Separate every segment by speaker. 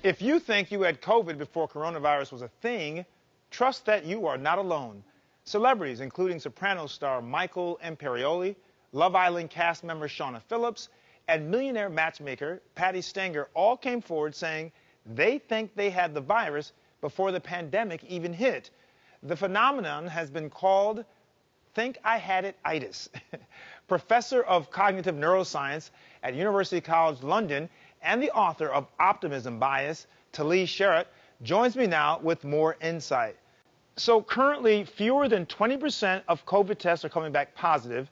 Speaker 1: If you think you had COVID before coronavirus was a thing, trust that you are not alone. Celebrities, including Sopranos star Michael Imperioli, Love Island cast member Shauna Phillips, and millionaire matchmaker Patty Stenger all came forward saying they think they had the virus before the pandemic even hit. The phenomenon has been called "think I had it-itis." Professor of cognitive neuroscience at University College London and the author of Optimism Bias, Tali Sharot, joins me now with more insight. So currently, fewer than 20% of COVID tests are coming back positive,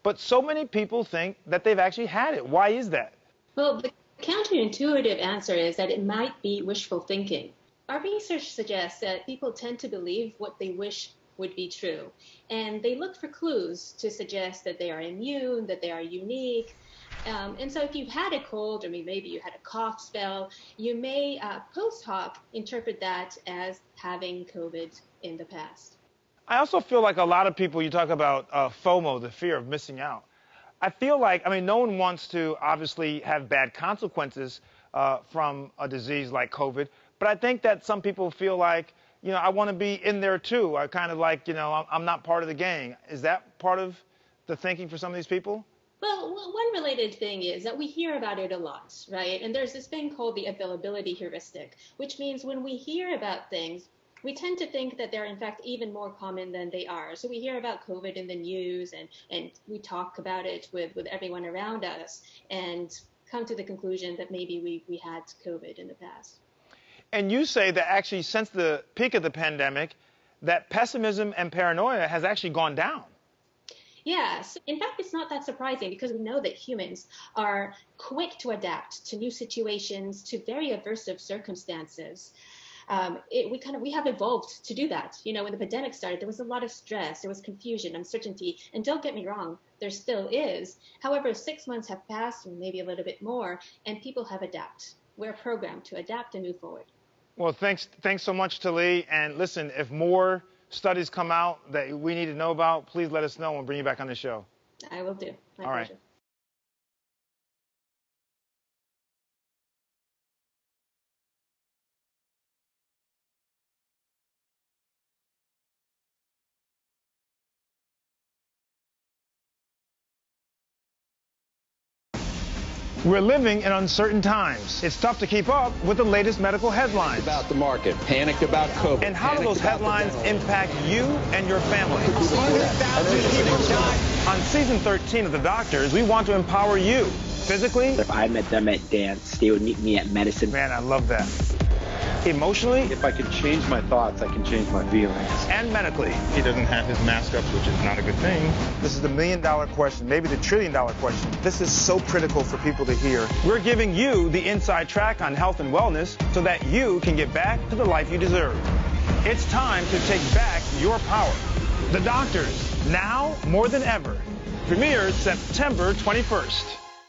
Speaker 1: but so many people think that they've actually had it. Why is that?
Speaker 2: Well, the counterintuitive answer is that it might be wishful thinking. Our research suggests that people tend to believe what they wish would be true, and they look for clues to suggest that they are immune, that they are unique. And so if you've had a cold, or maybe you had a cough spell, you may post hoc interpret that as having COVID in the past.
Speaker 1: I also feel like a lot of people, you talk about FOMO, the fear of missing out. I feel like, no one wants to obviously have bad consequences from a disease like COVID, but I think that some people feel like, I want to be in there too. I kind of like, I'm not part of the gang. Is that part of the thinking for some of these people?
Speaker 2: Well, one related thing is that we hear about it a lot, right? And there's this thing called the availability heuristic, which means when we hear about things, we tend to think that they're in fact even more common than they are. So we hear about COVID in the news and we talk about it with everyone around us and come to the conclusion that maybe we had COVID in the past.
Speaker 1: And you say that actually since the peak of the pandemic, that pessimism and paranoia has actually gone down.
Speaker 2: Yes. In fact, it's not that surprising because we know that humans are quick to adapt to new situations, to very aversive circumstances. We have evolved to do that. When the pandemic started, there was a lot of stress, there was confusion, uncertainty, and don't get me wrong, there still is. However, 6 months have passed, and maybe a little bit more, and people have adapted. We're programmed to adapt and move forward.
Speaker 1: Well, thanks so much, Tali. And listen, if more studies come out that we need to know about, please let us know and we'll bring you back on the show.
Speaker 2: I will do. My
Speaker 1: All
Speaker 2: pleasure.
Speaker 1: right. We're living in uncertain times. It's tough to keep up with the latest medical headlines.
Speaker 3: About the market, panicked about COVID.
Speaker 1: And how do those headlines impact you and your family?
Speaker 3: 100,000 people died.
Speaker 1: On season 13 of The Doctors, we want to empower you physically.
Speaker 4: If I met them at dance, they would meet me at medicine.
Speaker 1: Man, I love that. Emotionally.
Speaker 5: If I can change my thoughts, I can change my feelings.
Speaker 1: And medically.
Speaker 6: He doesn't have his mask up, which is not a good thing.
Speaker 1: This is the $1 million question, maybe the $1 trillion question. This is so critical for people to hear. We're giving you the inside track on health and wellness so that you can get back to the life you deserve. It's time to take back your power. The Doctors, now more than ever. Premieres September 21st.